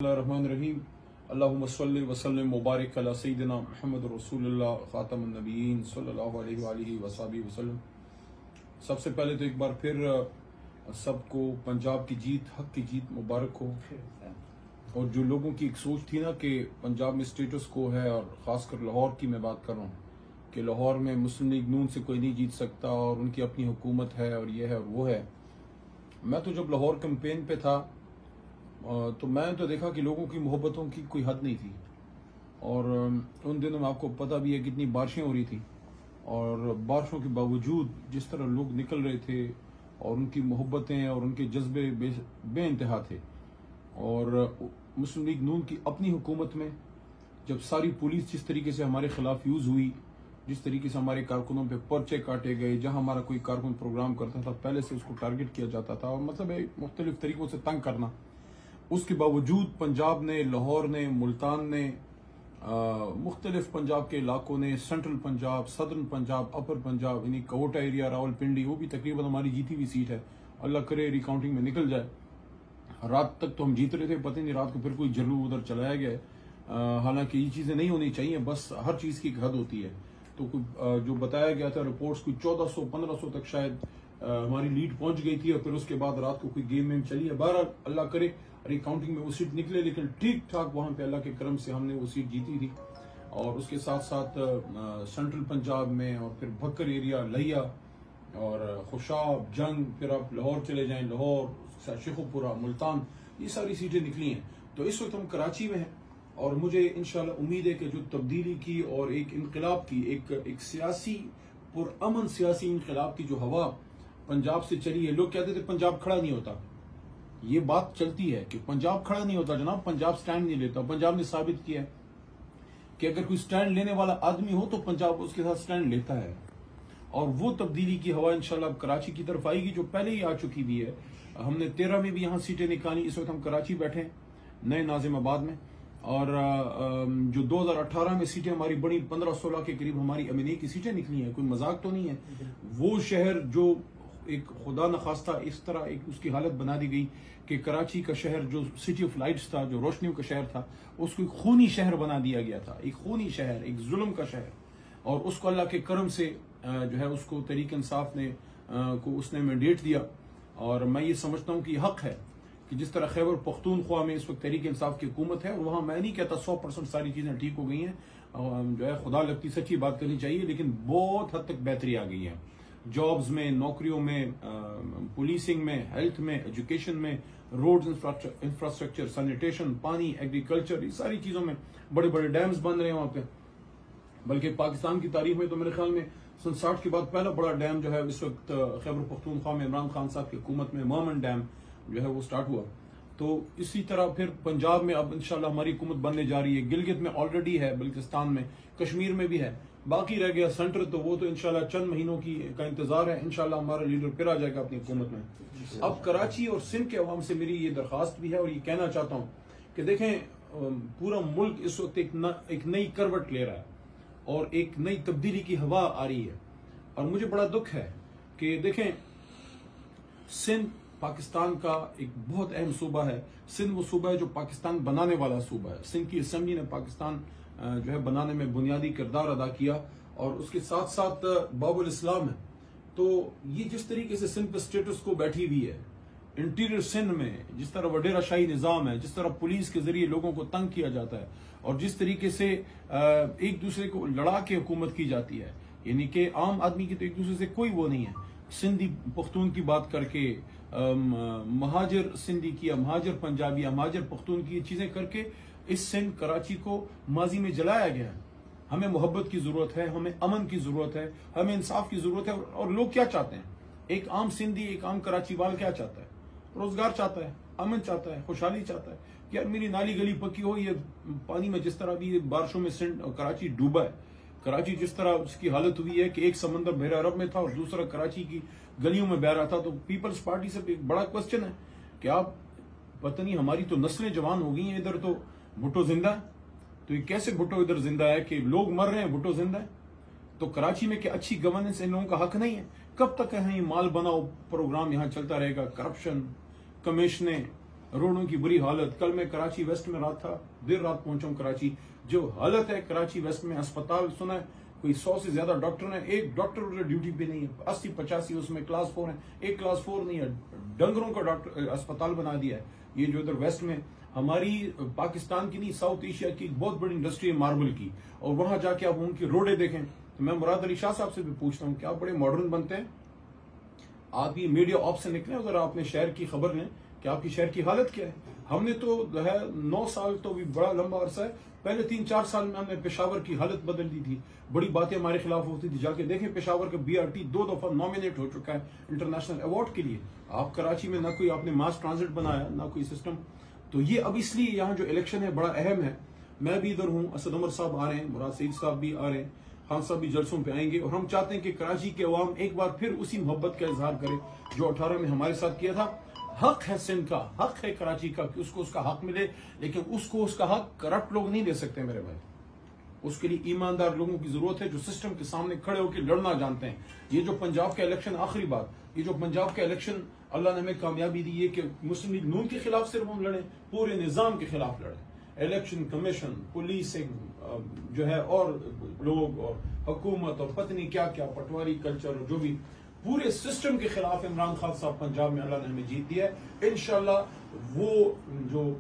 Bismillahirrahmanirrahim. Allahumma salli wa sallim wa barik ala Sayyidina Muhammad Rasulullah Khatam al-Nabiyyin sallallahu alaihi wa alihi wa sahbihi wa sallam. सबसे पहले तो एक बार फिर सबको पंजाब की जीत, हक की जीत मुबारक हो। और जो लोगों की एक सोच थी ना कि पंजाब में स्टेटस को है, और ख़ासकर लाहौर की मैं बात कर रहा हूँ कि लाहौर में मुस्लिम लीग नून से कोई नहीं जीत सकता और उनकी अपनी हुकूमत है और ये है और वो है। मैं तो जब लाहौर कैंपेन पे था तो मैं तो देखा कि लोगों की मोहब्बतों की कोई हद नहीं थी। और उन दिनों में आपको पता भी है कितनी बारिशें हो रही थी, और बारिशों के बावजूद जिस तरह लोग निकल रहे थे और उनकी मोहब्बतें और उनके जज्बे बे इंतहा थे। और मुस्लिम लीग नून की अपनी हुकूमत में जब सारी पुलिस जिस तरीके से हमारे खिलाफ यूज़ हुई, जिस तरीके से हमारे कारकुनों पे पर्चे काटे गए, जहां हमारा कोई कारकुन प्रोग्राम करता था पहले से उसको टारगेट किया जाता था, और मतलब मुख्तलिफ तरीकों से तंग करना, उसके बावजूद पंजाब ने, लाहौर ने, मुल्तान ने, मुख्तलिफ पंजाब के इलाकों ने, सेंट्रल पंजाब, सदर्न पंजाब, अपर पंजाब, यानी कोटा एरिया, रावलपिंडी, वो भी तकरीबन हमारी जीती हुई सीट है, अल्लाह करे रिकाउंटिंग में निकल जाए। रात तक तो हम जीत रहे थे, पता नहीं रात को फिर कोई जल्लू उधर चलाया गया। हालांकि ये चीज़ें नहीं होनी चाहिए, बस हर चीज़ की एक हद होती है। तो जो बताया गया था रिपोर्ट्स को 1400-1500 तक शायद हमारी लीड पहुंच गई थी, और फिर उसके बाद रात को कोई गेम में चली है। बहरहाल अल्लाह करे रिकाउंटिंग में वो सीट निकले, लेकिन ठीक ठाक वहां पे अल्लाह के करम से हमने वो सीट जीती थी। और उसके साथ साथ सेंट्रल पंजाब में, और फिर भक्कर एरिया, लहिया और खुशाब, जंग, फिर आप लाहौर चले जाएं, लाहौर, शेखुपुरा, मुल्तान, ये सारी सीटें निकली हैं। तो इस वक्त हम कराची में हैं, और मुझे इंशाल्लाह उम्मीद है कि जो तब्दीली की और एक इनकलाब की, एक सियासी पुरअमन सियासी इनकलाब की जो हवा पंजाब से चली है। लोग कहते थे पंजाब खड़ा नहीं होता, ये बात चलती है कि पंजाब खड़ा नहीं होता जनाब, पंजाब स्टैंड नहीं लेता। पंजाब ने साबित किया है कि अगर कोई स्टैंड लेने वाला आदमी हो तो पंजाब उसके साथ स्टैंड लेता है। और वो तब्दीली की हवा इंशाल्लाह कराची की तरफ आएगी, जो पहले ही आ चुकी भी है। हमने 13 में भी यहाँ सीटें निकाली। इस वक्त हम कराची बैठे हैं, नए नाजिमाबाद में, और जो 2018 में सीटें हमारी बड़ी 15-16 के करीब हमारी एमएनए की सीटें निकली हैं, कोई मजाक तो नहीं है। वो शहर जो एक खुदा न खास्ता इस तरह एक उसकी हालत बना दी गई कि कराची का शहर जो सिटी ऑफ लाइट्स था, जो रोशनियों का शहर था, उसको एक खूनी शहर बना दिया गया था, एक खूनी शहर, एक जुल्म का शहर। और उसको अल्लाह के करम से जो है उसको तहरीक इंसाफ ने को उसने मैंडेट दिया। और मैं ये समझता हूँ कि हक है कि जिस तरह खैबर पख्तूनख्वा में इस वक्त तहरीक इंसाफ की हुकूमत है, और वहाँ मैं नहीं कहता 100% सारी चीज़ें ठीक हो गई हैं, जो है खुदा लगती सच्ची बात करनी चाहिए, लेकिन बहुत हद तक बेहतरी आ गई है। जॉब्स में, नौकरियों में, पुलिसिंग में, हेल्थ में, एजुकेशन में, रोड्स इंफ्रास्ट्रक्चर, सैनिटेशन, पानी, एग्रीकल्चर, ये सारी चीज़ों में बड़े बड़े डैम्स बन रहे हैं वहाँ पे। बल्कि पाकिस्तान की तारीख में तो मेरे ख्याल में 60 के बाद पहला बड़ा डैम जो है इस वक्त खैबर पख्तूनख्वा में इमरान खान साहब की हुकूमत में मामन डैम जो है वो स्टार्ट हुआ। तो इसी तरह फिर पंजाब में अब इंशाल्लाह हमारी हुकूमत बनने जा रही है। गिलगित में ऑलरेडी है, बल्किस्तान में, कश्मीर में भी है, बाकी रह गया सेंटर, तो वो तो इंशाल्लाह चंद महीनों का इंतजार है। इंशाल्लाह हमारा लीडर फिर आ जाएगा अपनी हुकूमत में। अब कराची और सिंध के अवाम से मेरी ये दरख्वास्त भी है, और ये कहना चाहता हूँ कि देखें, पूरा मुल्क इस वक्त एक नई करवट ले रहा है और एक नई तब्दीली की हवा आ रही है। और मुझे बड़ा दुख है कि देखें, सिंध पाकिस्तान का एक बहुत अहम सूबा है। सिंध वो सूबा है जो पाकिस्तान बनाने वाला सूबा है। सिंध की असेंबली ने पाकिस्तान जो है बनाने में बुनियादी किरदार अदा किया, और उसके साथ साथ बाबुल इस्लाम है। तो ये जिस तरीके से सिंध पे स्टेटस को बैठी हुई है, इंटीरियर सिंध में जिस तरह वडेरा शाही निज़ाम है, जिस तरह पुलिस के जरिए लोगों को तंग किया जाता है, और जिस तरीके से एक दूसरे को लड़ा के हुकूमत की जाती है, यानी कि आम आदमी की तो एक दूसरे से कोई वो नहीं है। सिंधी पख्तून की बात करके, महाजर सिंधी किया, महाजर पंजाबी, महाजर पख्तून की चीजें करके इस सिंध कराची को माजी में जलाया गया है। हमें मोहब्बत की जरूरत है, हमें अमन की जरूरत है, हमें इंसाफ की जरूरत है। और लोग क्या चाहते हैं? एक आम सिंधी, एक आम कराची वाल क्या चाहता है? रोजगार चाहता है, अमन चाहता है, खुशहाली चाहता है कि यार मेरी नाली गली पक्की हो। ये पानी में जिस तरह भी बारिशों में सिंध और कराची डूबा है, कराची जिस तरह उसकी हालत हुई है कि एक समंदर बहरा अरब में था और दूसरा कराची की गलियों में बह रहा था। तो पीपल्स पार्टी से एक बड़ा क्वेश्चन है कि आप, पता नहीं हमारी तो नस्लें जवान हो गई हैं, इधर तो भुट्टो जिंदा है, तो ये कैसे भुट्टो इधर जिंदा है कि लोग मर रहे हैं, भुट्टो जिंदा है? तो कराची में क्या अच्छी गवर्नेंस इन लोगों का हक नहीं है? कब तक है ये माल बनाओ प्रोग्राम यहाँ चलता रहेगा? करप्शन, कमीशनें, روڈوں کی بری حالت. کل میں کراچی ویسٹ میں رات تھا, دیر رات پہنچا ہوں کراچی. جو حالت ہے کراچی ویسٹ میں, اسپتال سنا ہے کوئی 100 سے زیادہ ڈاکٹر ہیں, ایک ڈاکٹر ڈیوٹی پہ نہیں ہے. 80-85 اس میں کلاس 4 ہیں, ایک کلاس 4 نہیں ہے. ڈنگروں کا ڈاکٹر اسپتال بنا دیا ہے. یہ جو ادھر ویسٹ میں ہماری پاکستان کی نہیں, ساؤتھ ایشیا کی بہت بڑی انڈسٹری ہے ماربل کی, اور وہاں جا کے آپ ان کی روڈیں دیکھیں. تو میں مراد علی شاہ صاحب سے بھی پوچھتا ہوں کہ آپ بڑے ماڈرن بنتے ہیں, آپ یہ میڈیا آپ سے نکلیں, اگر آپ نے شہر کی خبر لیں کہ آپ کی شہر کی حالت کیا ہے. ہم نے تو جو ہے 9 سال تو بھی بڑا لمبا عرصہ ہے, پہلے 3-4 سال میں ہم نے پشاور کی حالت بدل دی تھی. بڑی باتیں ہمارے خلاف ہوتی تھی, جا کے دیکھیں پشاور کا BRT 2 دفعہ نامینیٹ ہو چکا ہے انٹرنیشنل ایوارڈ کے لیے. آپ کراچی میں نہ کوئی آپ نے ماس ٹرانزٹ بنایا, نہ کوئی سسٹم. تو یہ اب اس لیے یہاں جو الیکشن ہے بڑا اہم ہے. میں بھی ادھر ہوں, اسد عمر صاحب آ رہے ہیں, مراد سعید صاحب بھی آ رہے ہیں, خان صاحب بھی جلسوں پہ آئیں گے, اور ہم چاہتے ہیں کہ کراچی کے عوام ایک بار پھر اسی محبت کا اظہار کرے جو 18 میں ہمارے ساتھ کیا تھا. حق ہے سندھ کا, حق ہے کراچی کا کہ اس کو اس کا حق ملے, لیکن اس کو اس کا حق کرپٹ لوگ نہیں دے سکتے میرے بھائی. اس کے لیے ایماندار لوگوں کی ضرورت ہے جو سسٹم کے سامنے کھڑے ہو کے لڑنا جانتے ہیں. یہ جو پنجاب کا الیکشن, آخری بات, یہ جو پنجاب کا الیکشن اللہ نے ہمیں کامیابی دی ہے کہ مسلم لیگ نون کے خلاف صرف ہم لڑیں, پورے نظام کے خلاف لڑیں. الیکشن کمیشن, پولیسنگ جو ہے, اور لوگ اور حکومت اور پتہ نہیں کیا کیا پٹواری کلچر, اور جو بھی پورے سسٹم کے خلاف عمران خان صاحب پنجاب میں اللہ نے ہمیں جیت دیا ہے. انشاءاللہ وہ جو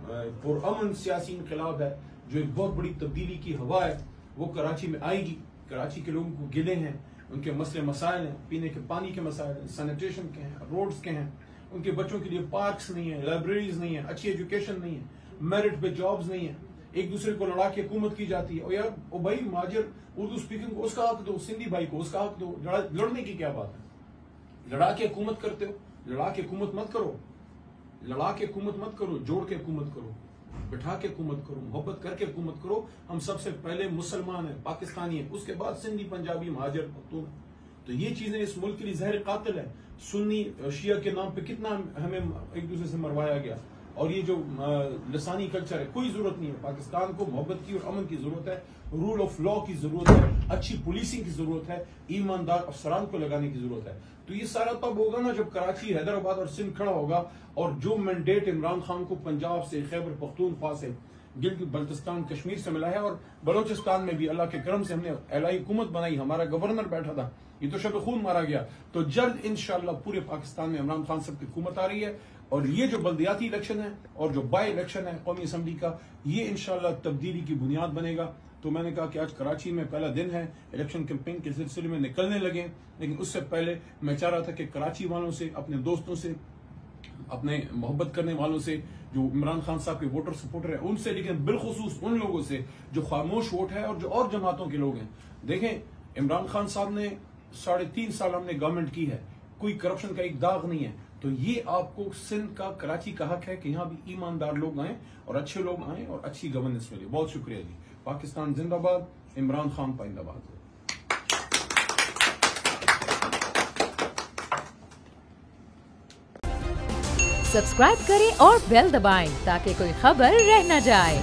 پرامن سیاسی انقلاب ہے, جو ایک بہت بڑی تبدیلی کی ہوا ہے, وہ کراچی میں آئے گی. کراچی کے لوگوں کو گلے ہیں, ان کے مسئلے مسائل ہیں, پینے کے پانی کے مسائل ہیں, سینیٹیشن کے ہیں, روڈز کے ہیں, ان کے بچوں کے لیے پارکس نہیں ہیں, لائبریریز نہیں ہیں, اچھی ایجوکیشن نہیں ہے, میرٹ پہ جابز نہیں ہیں, ایک دوسرے کو لڑا کے حکومت کی جاتی ہے. اور یار او بھائی مہاجر اردو اسپیکنگ کو اس کا حق دو, سندھی بھائی کو اس کا حق دو. لڑنے کی کیا بات ہے؟ لڑا کے حکومت کرتے ہو, لڑا کے حکومت مت کرو, لڑا کے حکومت مت کرو, جوڑ کے حکومت کرو, بٹھا کے حکومت کرو, محبت کر کے حکومت کرو. ہم سب سے پہلے مسلمان ہیں, پاکستانی ہیں, اس کے بعد سندھی, پنجابی, مہاجر, پختون. تو یہ چیزیں اس ملک کے لیے زہر قاتل ہے. سنی شیعہ کے نام پہ کتنا ہمیں ایک دوسرے سے مروایا گیا, اور یہ جو لسانی کلچر ہے, کوئی ضرورت نہیں ہے. پاکستان کو محبت کی اور امن کی ضرورت ہے, رول آف لا کی ضرورت ہے, اچھی پولیسنگ کی ضرورت ہے, ایماندار افسران کو لگانے کی ضرورت ہے. تو یہ سارا تب ہوگا نا جب کراچی, حیدرآباد اور سندھ کھڑا ہوگا, اور جو مینڈیٹ عمران خان کو پنجاب سے, خیبر پختونخوا سے, گلگت بلتستان, کشمیر سے ملا ہے, اور بلوچستان میں بھی اللہ کے کرم سے ہم نے اعلائی حکومت بنائی, ہمارا گورنر بیٹھا تھا, یہ تو شب خون مارا گیا. تو جلد انشاءاللہ پورے پاکستان میں عمران خان صاحب کی حکومت آ رہی ہے. اور یہ جو بلدیاتی الیکشن ہے اور جو بائی الیکشن ہے قومی اسمبلی کا, یہ انشاءاللہ تبدیلی کی بنیاد بنے گا. تو میں نے کہا کہ آج کراچی میں پہلا دن ہے, الیکشن کیمپین کے سلسلے میں نکلنے لگے, لیکن اس سے پہلے میں چاہ رہا تھا کہ کراچی والوں سے, اپنے دوستوں سے, اپنے محبت کرنے والوں سے, جو عمران خان صاحب کے ووٹر سپورٹر ہیں ان سے, لیکن بالخصوص ان لوگوں سے جو خاموش ووٹ ہے اور جو اور جماعتوں کے لوگ ہیں. دیکھیں عمران خان صاحب نے 3.5 سال ہم نے گورنمنٹ کی ہے, کوئی کرپشن کا ایک داغ نہیں ہے. تو یہ آپ کو سندھ کا, کراچی کا حق ہے کہ یہاں بھی ایماندار لوگ آئیں اور اچھے لوگ آئیں اور اچھی گورننس ملے. بہت شکریہ جی. پاکستان زندہ باد, عمران خان پائندہ باد. سبسکرائب کریں اور بیل دبائیں تاکہ کوئی خبر رہ نہ جائے.